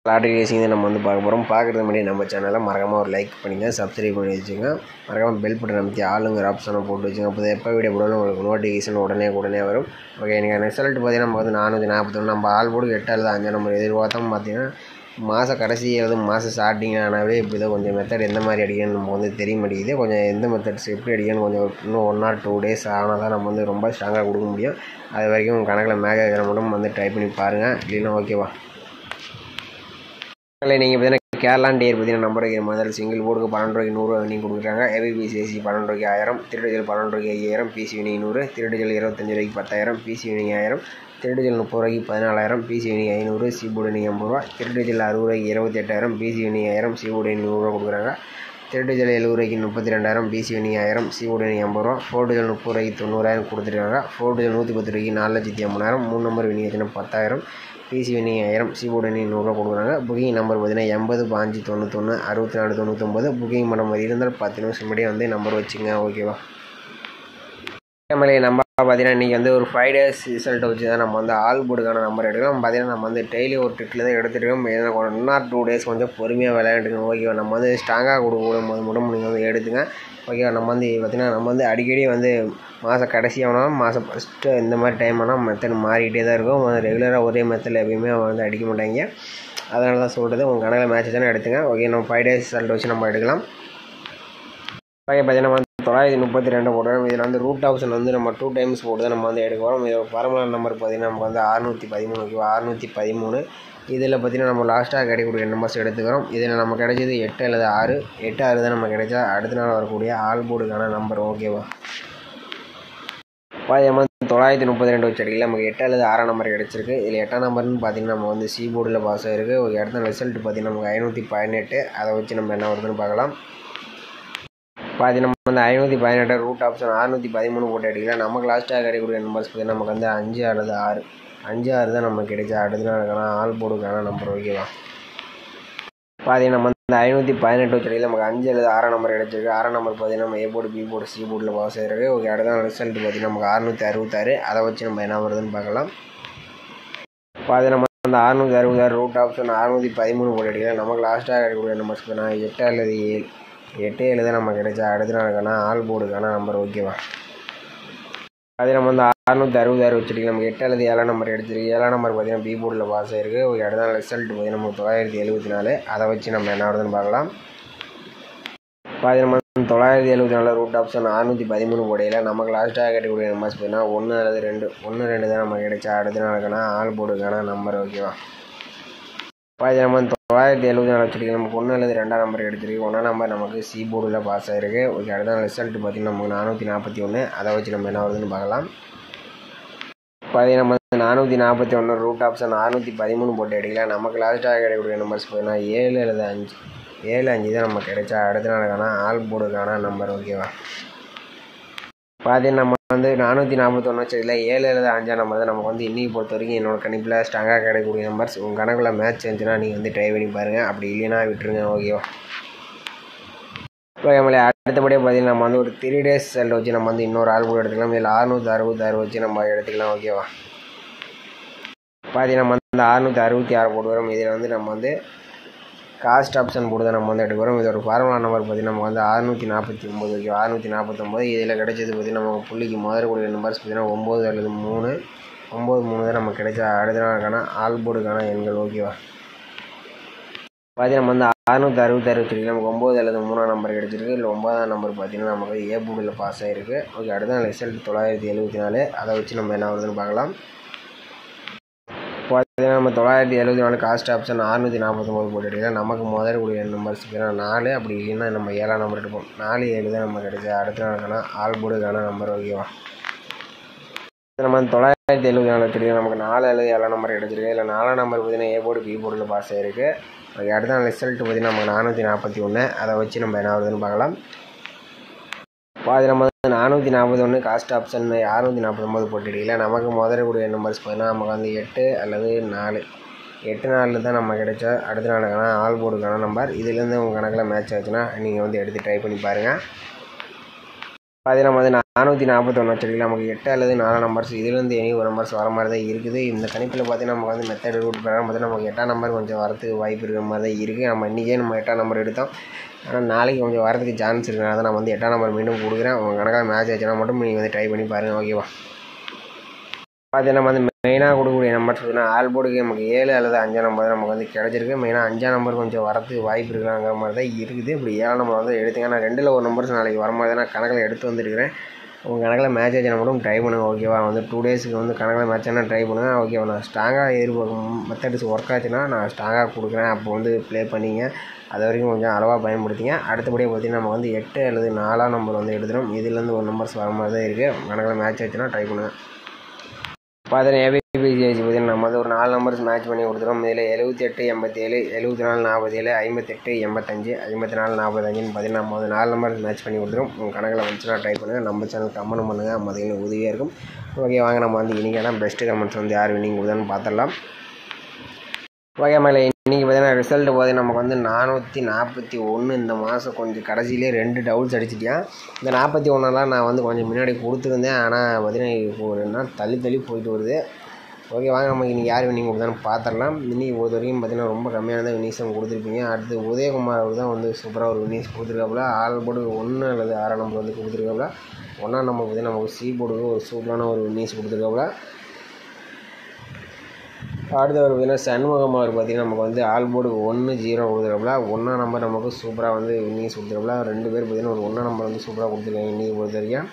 Lottery racing தான் நம்ம வந்து பார்க்க போகிறோம். பார்க்குறது முன்னாடி நம்ம சேனலை மறக்காமல் ஒரு லைக் பண்ணிங்க, சப்ஸ்கிரைப் பண்ணி வச்சுங்க. மறக்காமல் பெல் பட்டன் அமைத்தி ஆளுங்கிற ஆப்ஷனை போட்டு வச்சுங்க. அப்போ எப்போ வீடியோ போடணும் உங்களுக்கு நோட்டிஃபிகேஷன் உடனே வரும். ஓகே, நீங்கள் ரிசல்ட் பார்த்தீங்கன்னா நம்ம வந்து 441 நம்ம ஆள் போடு 8 அல்லது 5 நம்ம எதிர்பார்த்தோம். பார்த்தீங்கன்னா மாதம் கடைசி அல்லது மாதம் ஸ்டார்டிங் ஆனாவே இப்படி தான் கொஞ்சம் மெத்தட் எந்த மாதிரி அடிக்கணும்னு நம்ம வந்து தெரிய மாட்டேங்குது. கொஞ்சம் எந்த மெத்தட்ஸ் எப்படி அடிக்கணும் கொஞ்சம் இன்னும் 1 or 2 days ஆனால் தான் நம்ம வந்து ரொம்ப ஸ்ட்ராங்காக கொடுக்க முடியும். அது வரைக்கும் கணக்கில் மேக இருக்கிற மட்டும் வந்து ட்ரை பண்ணி பாருங்கள். இல்லைன்னா ஓகேவா. நீங்கள் பார்த்தீங்கன்னா கேரளா டேர் பார்த்தீங்கன்னா நம்பர் வைக்கிற மாதிரி சிங்கிள் போர்டுக்கு 12 ரூபாய்க்கு 100 ரூபா வினிங் கொடுக்குறாங்க. ஏபிபிசிஎஸ்சி 12 ரூபாய்க்கு 1000, திருடுஜல் 12 ரூபாய்க்கு 5000, பிசி வினிங் 100, திருடுஜல் 25 ரூபாய்க்கு 10000, பிசி வினிங் 1000, திருடுஜல் 30 ரூபாய்க்கு 14000, BC winning 500, C board winning 50 ரூபா, திருடுஜல் 60 ரூபாய்க்கு 28000, பிசி வினிங் 1000, சி போர்டு 100 ரூபா கொடுக்குறாங்க. திருடுஜல் 70 ரூபாய்க்கு 32000, BC winning 1000, C board winning 50 ரூபா, ஃபோர்டுஜல் 30 ரூபாய்க்கு 90000 கொடுத்துருக்காங்க. ஃபோர்டுஜல் 110 ரூபாய்க்கு 4,50,000, 3 நம்பர் வினிங் வச்சுன்னா 10000, BC winning 1000, C board winning 100 ரூபா கொடுக்குறாங்க. புக்கிங் நம்பர் பார்த்தீங்கன்னா 80 5 91 64 99. புக்கிங் பண்ண மாதிரி இருந்தால் 10 நிமிஷம் முன்னாடியே வந்து நம்பர் வச்சுங்க. ஓகேவா. நம்ம பார்த்தீங்கன்னா இன்றைக்கி வந்து ஒரு 5 days ரிசல்ட்டை வச்சு தான் நம்ம வந்து ஆல் போர்டுக்கான நம்பர் எடுக்கலாம். பார்த்தீங்கன்னா நம்ம வந்து டெய்லி ஒரு ட்ரிக்கில் தான் எடுத்துகிட்டு 1 or 2 days கொஞ்சம் பொறுமையாக விளையாண்டுங்க. ஓகேவா. நம்ம வந்து ஸ்ட்ராங்காக கொடுக்கும் போது மட்டும் நீங்கள் வந்து எடுத்துங்க. ஓகேவா. நம்ம வந்து பார்த்திங்கன்னா நம்ம வந்து அடிக்கடி வந்து மாதம் கடைசி ஆனாலும் மாதம் ஃபஸ்ட்டு இந்த மாதிரி டைம் ஆனால் மெத்தட் மாறிக்கிட்டே தான் இருக்கும். ரெகுலராக ஒரே மெத்தடில் எப்பயுமே வந்து அடிக்க மாட்டாங்க. அதனால தான் சொல்கிறது உங்கள் கணக்கில் மேட்ச் தானே எடுத்துங்க. ஓகே, நம்ம 5 days ரிசல்ட் வச்சு நம்ம எடுக்கலாம். ஓகே, பார்த்தீங்கன்னா 932 போடுறோம். இதில் வந்து ரூட் ஆப்ஷன் வந்து நம்ம 2 times போட்டு தான் நம்ம வந்து எடுக்க போகிறோம். இதோட பரமலான நம்பர் பார்த்திங்கன்னா நமக்கு வந்து 613. ஓகேவா. 613. இதில் பார்த்திங்கன்னா நம்ம லாஸ்ட்டாக கிடைக்கக்கூடிய நம்பர்ஸ் எடுத்துக்கிறோம். இதில் நம்ம கிடைச்சது 8 அல்லது 6. 8 6 தான் நம்ம கிடைச்சா அடுத்த நாள் வரக்கூடிய ஆல் போர்டுக்கான நம்பர். ஓகேவா. 932 வச்சு அடிக்கல நமக்கு 8 அல்லது 6 நம்பர் கிடச்சிருக்கு. இதில் 8ஆம் நம்பர்னு பார்த்திங்கன்னா நம்ம வந்து சி போர்டில் பாஸ் ஆகிருக்கு. ஒரு இடத்துல ரிசல்ட் பார்த்திங்கன்னா நமக்கு 518. அதை வச்சு நம்ம என்ன வருதுன்னு பார்க்கலாம். நம்ம வந்து 518 ரூட் ஆப்ஷன் 613 போட்டு அடிக்கலாம். நமக்கு லாஸ்ட்டாக கிடைக்கக்கூடிய நம்பர்ஸ் பார்த்திங்கன்னா நமக்கு வந்து 5 அல்லது 6. 5 6 தான் நம்ம கிடைச்சா அடுத்த நாளுக்கான ஆல் போர்டுக்கான நம்பர். ஓகேவா. நம்ம வந்து 518 வச்சு நமக்கு 5 அல்லது 6 நம்பர் கிடச்சிருக்கு. 6 நம்பர் பார்த்திங்கன்னா நம்ம A board, B board, C போர்டில் பாஸ் ஆகிருக்கு. ஓகே, அடுத்த நாள் ரிசல்ட் பார்த்திங்கன்னா நமக்கு 666. அதை வச்சு நம்ம என்ன வருதுன்னு பார்க்கலாம். நம்ம அந்த 666 ரூட் ஆப்ஷன் 613 போட்டு அடிக்கலாம். நமக்கு லாஸ்ட்டாக கிடைக்கக்கூடிய நம்பர்ஸ் பார்த்தீங்கன்னா 8 அல்லது 7. 8 7 தான் நம்ம கிடைச்சா அடுத்த நாளுக்கான ஆல் போர்டுக்கான நம்பர். ஓகேவா. நம்ம வந்து 666 வச்சுருக்கு. நமக்கு 8 அல்லது 7 நம்பர் கிடச்சிருக்கு. 7 நம்பர் பார்த்திங்கன்னா பி போர்டில் பாஸ் ஆகிருக்கு. ஓகே, அடுத்த நாள் ரிசல்ட் பார்த்திங்கன்னா நமக்கு 974. அதை வச்சு நம்ம என்ன வருதுன்னு பார்க்கலாம். நம்ம 974 ரூட் ஆப்ஷன் 613 போடையில் நமக்கு லாஸ்ட்டாக கிடைக்கக்கூடிய நம்பர்ஸ் பார்த்தீங்கன்னா 1 அல்லது 2. 1 2 தான் நம்ம கிடைச்சா அடுத்த நாளுக்கான ஆல் போர்டுக்கான நம்பர். ஓகேவா. நம்ம 974 வச்சுருக்கு. நமக்கு 1 அல்லது 2ஆம் நம்பர் எடுத்துருக்கு. 1ஆம் நம்பர் நமக்கு சி போர்டில் பாஸ் ஆகிருக்கு. ஓகே, அடுத்த நாள் ரிசல்ட் பார்த்திங்கன்னா நமக்கு 441. அதை வச்சு நம்ம என்ன வருதுன்னு பார்க்கலாம். நம்ம 441 ரூட் ஆப்ஷன் 613 போட்டு எடுக்கலாம். நமக்கு லாஸ்ட்டாக கிடைக்கக்கூடிய நம்பர்ஸ் பார்த்தீங்கன்னா 7 அல்லது 5. 7 5 தான் நம்ம கிடைச்சா அடுத்த நாளுக்கான ஆல் போர்டுக்கான நம்பர். ஓகேவா. நம்ம வந்து 441 வச்சதில் 7 அல்லது 5ஆம் நம்பர் தான் நமக்கு வந்து இன்றைக்கி பொறுத்த வரைக்கும் என்னோடய கணிப்பில் ஸ்ட்ராங்காக கிடைக்கக்கூடிய நம்பர்ஸ். உங்கள் கணக்கில் மேட்ச் இருந்துச்சுன்னா நீங்கள் வந்து ட்ரை பண்ணி பாருங்கள். அப்படி இல்லைன்னா விட்டுருங்க. ஓகேவா. இப்போ நம்மளே அடுத்தபடியாக பார்த்திங்கன்னா நம்ம வந்து ஒரு 3 days ரிசல்ட் வச்சு நம்ம வந்து இன்னொரு ஆல் போர்டு எடுத்துக்கலாம். இதில் 666 வச்சு நம்ம எடுத்துக்கலாம். ஓகேவா. நம்ம வந்து 666 போட்டு வரோம். இதில் வந்து நம்ம வந்து காஸ்ட் ஆப்ஷன் போட்டு தான் நம்ம வந்து எடுக்க வரோம். இதோட ஃபார்முலா நம்பர் பார்த்திங்கன்னா நமக்கு வந்து 649. ஓகே, 649. இதில் கிடைச்சது பார்த்திங்கன்னா நமக்கு புள்ளிக்கு முதல்கூடிய நம்பர்ஸ் பார்த்திங்கன்னா 9 அல்லது 3. 9 3 தான் நமக்கு கிடைச்சா அடுத்த நாளுக்கான ஆல் போர்டுக்கான எண்கள். ஓகேவா. நம்ம வந்து 666 வச்சுருக்கு. நமக்கு 9 அல்லது 3ஆம் நம்பர் கிடச்சிருக்கு. இல்லை 9ஆம் நம்பர் பார்த்திங்கன்னா நமக்கு ஏ போர்டில் பாஸ் ஆகிருக்கு. ஓகே, அடுத்த நாள் ரிசல்ட் 974. அதை வச்சு நம்ம என்ன வருதுன்னு பார்க்கலாம். நம்ம 974 காஸ்ட் ஆப்ஷன் 649 போட்டு எடுக்கலாம். நமக்கு முதல் கூடிய நம்பர்ஸ் பார்த்தீங்கன்னா 4. அப்படி இல்லைன்னா நம்ம 7ஆம் நம்பர் எடுப்போம். 4 7 தான் நம்ம கிடைச்சா அடுத்த நாளுக்கான ஆல் போர்டுக்கான நம்பர். ஓகேவா. நம்ம 974 வச்சுருக்கு. நமக்கு 4 அல்லது 7ஆம் நம்பர் கிடச்சிருக்கு. இல்லை 4ஆம் நம்பர் பார்த்திங்கன்னா ஏ போர்டு, பி போர்டில் பாஸ் ஆகிருக்கு. ஓகே, அடுத்த நாள் ரிசல்ட் பார்த்திங்கன்னா நமக்கு 441. அதை வச்சு நம்ம என்ன வருதுன்னு பார்க்கலாம். நம்ம 441 காஸ்ட் ஆப்ஷன் 649 போட்டு எடுக்கல. நமக்கு முதல்ல கூடிய நம்பர்ஸ் பார்த்தீங்கன்னா நமக்கு வந்து 8 அல்லது 4. 8 4 தான் நம்ம கிடைச்சா அடுத்த நாளுக்கான ஆல் போர்டுக்கான நம்பர். இதுலேருந்து உங்கள் கணக்கில் மேட்ச் ஆச்சுன்னா நீங்கள் வந்து எடுத்து ட்ரை பண்ணி பாருங்கள். பார்த்தீங்கன்னா வந்து 441 வச்சுருக்கலாம். நமக்கு 8 அல்லது 4 நம்பர்ஸ் இதுலேருந்து எனி ஒரு நம்பர்ஸ் வர மாதிரி தான் இருக்குது. இந்த கணிப்பில் பார்த்தீங்கன்னா நமக்கு வந்து மெத்தட் ரூட் பிரகாரம் பார்த்தீங்கன்னா நமக்கு 8ஆம் நம்பர் கொஞ்சம் வரதுக்கு வாய்ப்பு இருக்கிற மாதிரி தான் இருக்குது. நம்ம இன்றைக்கே நம்ம 8ஆம் நம்பர் எடுத்தோம். ஆனால் நாளைக்கு கொஞ்சம் வரதுக்கு சான்ஸ் இருக்குது. அதை நான் வந்து 8ஆம் நம்பர் மீண்டும் கொடுக்குறேன். உங்கள் கணக்காக மேட்ச் ஆச்சுன்னா மட்டும் நீங்கள் வந்து ட்ரை பண்ணி பாருங்கள். ஓகேவா? பார்த்தீங்கன்னா நம்ம வந்து மெயினாக கொடுக்கக்கூடிய நம்பர்ஸ் பார்த்தீங்கன்னா ஆல் போர்டுக்கு நமக்கு 7 அல்லது 5ஆம் நம்பர் நமக்கு வந்து கிடச்சிருக்கு. மெயினாக 5ஆம் நம்பர் கொஞ்சம் வரதுக்கு வாய்ப்பு இருக்கிறாங்கிற மாதிரி தான் இருக்குது. இப்படி 7ஆம் நம்பர் வந்து எடுத்துங்க. நான் 2ல் ஒரு நம்பர்ஸ் நாளைக்கு வர மாதிரி தான் நான் கணக்கில் எடுத்து வந்துருக்கிறேன். உங்கள் கணக்கில் மேட்ச் ஆச்சுன்னா மட்டும் ட்ரை பண்ணுங்கள். ஓகேவா? வந்து 2 டேஸுக்கு வந்து கணக்கில் மேட்ச் ஆனால் ட்ரை பண்ணுங்கள். ஓகேவா? நான் ஸ்ட்ராங்காக எதிர்பார்க்கும் மெத்தட்ஸ் ஒர்க் ஆச்சுன்னா நான் ஸ்ட்ராங்காக கொடுக்குறேன். அப்போ வந்து ப்ளே பண்ணிங்க. அது வரைக்கும் கொஞ்சம் அளவாக பயன்படுத்திங்க. அடுத்தபடியாக பார்த்தீங்கன்னா நம்ம வந்து 8 அல்லது 4ஆம் நம்பர் வந்து எடுத்துகிறோம். இதுலேருந்து ஒரு நம்பர்ஸ் வர மாதிரி தான் இருக்குது. கணக்கில் மேட்ச் ஆச்சுன்னா ட்ரை பண்ணுங்கள். பார்த்தீங்கன்னா ஏபிபிஜிஹெச் பார்த்தீங்கன்னா நம்ம வந்து ஒரு 4 நம்பர்ஸ் மேட்ச் பண்ணி கொடுத்துருவோம். இதில் 78 87 74 47 58 85 54 45ன்னு பார்த்தீங்கன்னா நம்ம வந்து 4 நம்பர்ஸ் மேட்ச் பண்ணி கொடுத்துருவோம். உங்கள் கணக்கில் வந்துச்சுன்னா ட்ரை பண்ணுங்கள். நம்ம சேனல் கமெண்ட் பண்ணுங்கள். மதியம் உதவியாக இருக்கும். ஓகே, வாங்க நம்ம வந்து இன்றைக்கான பெஸ்ட்டு கமெண்ட்ஸ் வந்து யார் வின்னிங் கொடுத்தான்னு பார்த்துடலாம். ஓகே மேலே இன்றைக்கி பார்த்தீங்கன்னா ரிசல்ட்டு பார்த்தீங்கன்னா நமக்கு வந்து 441. இந்த மாதம் கொஞ்சம் கடைசியிலே 2 டவுல்ஸ் அடிச்சிட்டேன். இந்த 41 நான் வந்து கொஞ்சம் முன்னாடி கொடுத்துருந்தேன். ஆனால் பார்த்தீங்கன்னா இப்போ என்ன தள்ளி போயிட்டு வருது. ஓகே, வாங்க நம்ம இன்றைக்கி யார் வின்னிங் கொடுத்தான்னு பார்த்துடலாம். இன்றைக்கி பொறுத்த வரைக்கும் பார்த்தீங்கன்னா ரொம்ப கம்மியானதான் வின்னிங்ஸும் கொடுத்துருப்பீங்க. அடுத்து உதயகுமார் அவர் தான் வந்து சூப்பராக ஒரு வின்னிங்ஸ் கொடுத்துருக்காப்புல. ஆல் போர்டுக்கு 1 அல்லது 6ஆம் நம்பர் வந்து கொடுத்துருக்காப்புல. 1ஆம் நம்பர் பார்த்தீங்கன்னா நமக்கு சி போர்டுக்கு ஒரு சூப்பரான ஒரு வின்னிங்ஸ் கொடுத்துருக்காப்புல. அடுத்து அவர் பார்த்தீங்கன்னா சண்முகம் அவர் பார்த்தீங்கன்னா நமக்கு வந்து ஆல் போர்டுக்கு 1-0 கொடுத்துருக்காப்புல. 1ஆம் நம்பர் நமக்கு சூப்பராக வந்து வின்னிங்ஸ் கொடுத்துருக்காப்புல. 2 பேர் பார்த்தீங்கன்னா ஒரு 1ஆம் நம்பர் வந்து சூப்பராக கொடுத்துருக்காங்க இன்றைக்கி பொறுத்த வரைக்கும்.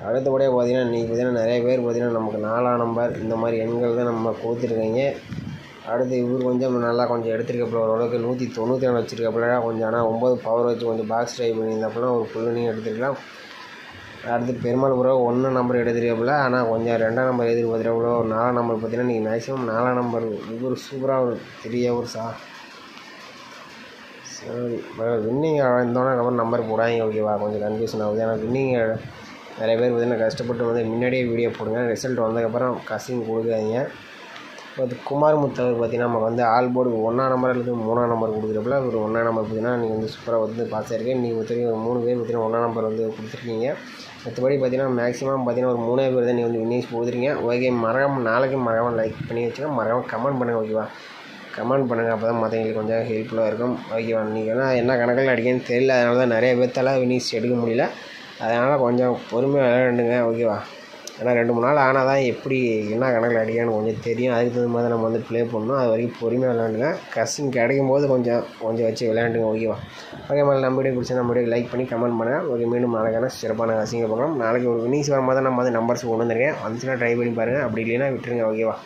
அடுத்தபடியாக பார்த்தீங்கன்னா இன்றைக்கி பார்த்தீங்கன்னா நிறைய பேர் பார்த்தீங்கன்னா நமக்கு 4ஆம் நம்பர் இந்த மாதிரி எண்கள் தான் நம்ம கொடுத்துருக்கீங்க. அடுத்து இவர் கொஞ்சம் நல்லா கொஞ்சம் எடுத்துருக்கப்பல ஓரளவுக்கு 194 வச்சுருக்கப்பல கொஞ்சம். ஆனால் 9 பவர் வச்சு கொஞ்சம் பாக்ஸ் ட்ரை பண்ணியிருந்தப்பலாம் ஒரு ஃபுல்லு நீங்கள் எடுத்துருக்கலாம். அடுத்து பெருமாள் புறா 1 நம்பர் எடுத்துருக்கப்பல. ஆனால் கொஞ்சம் 2ஆம் நம்பர் எதிர்பார்த்துருக்கப்பல ஒரு 4ஆம் நம்பர் பார்த்தீங்கன்னா நீங்கள் மேக்ஸிமம் 4ஆம் நம்பர் இவர் சூப்பராக ஒரு 3 ஹவர்ஸ் சரி வின்னிங் இருந்தோன்னே நம்பர் போடாங்க. ஓகேவா? கொஞ்சம் கன்ஃபியூஷன் ஆகுது. ஆனால் வின்னிங் நிறைய பேர் பார்த்தீங்கன்னா கஷ்டப்பட்டு வந்து முன்னாடியே வீடியோ போடுங்க. ரிசல்ட் வந்ததுக்கப்புறம் கசிங் கொடுக்காதீங்க. இப்போ குமார் முத்தவர் பார்த்தீங்கன்னா நமக்கு வந்து ஆல் போர்டுக்கு 1ஆம் நம்பர் அல்லது 3ஆம் நம்பர் கொடுக்குறப்பல ஒரு 1ஆம் நம்பர் பார்த்தீங்கன்னா நீங்கள் வந்து சூப்பராக வந்து பாஸ் ஆகிருக்கேன். நீங்கள் ஒருத்தருக்கு ஒரு 3 பேர் பார்த்தீங்கன்னா 1ஆம் நம்பர் வந்து கொடுத்துருக்கீங்க. மற்றபடி பார்த்தீங்கன்னா மேக்ஸிமம் பார்த்தீங்கன்னா ஒரு 3 பேர் தான் நீங்கள் வந்து வின்னிங்ஸ் கொடுத்துருக்கீங்க. ஓகே, நாளைக்கு மறக்காமல் லைக் பண்ணி வச்சுன்னா மறக்காமல் கமெண்ட் பண்ணுங்கள். ஓகேவா? கமெண்ட் பண்ணுங்கள். அப்போ தான் மற்றவங்களுக்கு கொஞ்சம் ஹெல்ப்ஃபுல்லாக இருக்கும். ஓகேவா? நீங்கள் என்ன கணக்கில் அடிக்கன்னு தெரியல. அதனால தான் நிறைய பேர்த்தால் வின்னிங்ஸ் எடுக்க முடியல. அதனால் கொஞ்சம் பொறுமையாக விளையாண்டுங்க. ஓகேவா? ஏன்னா 2-3 நாள் ஆனால் தான் எப்படி என்ன கணக்கில் அடிக்கான்னு கொஞ்சம் தெரியும். அதுக்கு தகுந்த மாதிரி நம்ம வந்து ப்ளே பண்ணணும். அது வரைக்கும் பொறுமையாக விளையாண்டுங்க. கசிங் கிடைக்கும் போது கொஞ்சம் வச்சு விளையாண்டுங்க. ஓகேவா? ஓகே, மேலே நம்ம வீடியோ பிடிச்சா நம்ம வீடியோ லைக் பண்ணி கமெண்ட் பண்ணுங்கள். ஓகே, மீண்டும் நாளைக்கான சிறப்பான கசிங்க பார்க்கலாம். நாளைக்கு ஒரு வின்னிங்ஸ் வரும்போது நம்ம வந்து நம்பர்ஸ் கொண்டு வந்துருக்கேன். வந்துச்சுன்னா ட்ரை பண்ணி பாருங்கள். அப்படி இல்லைன்னா விட்டுருங்க. ஓகேவா?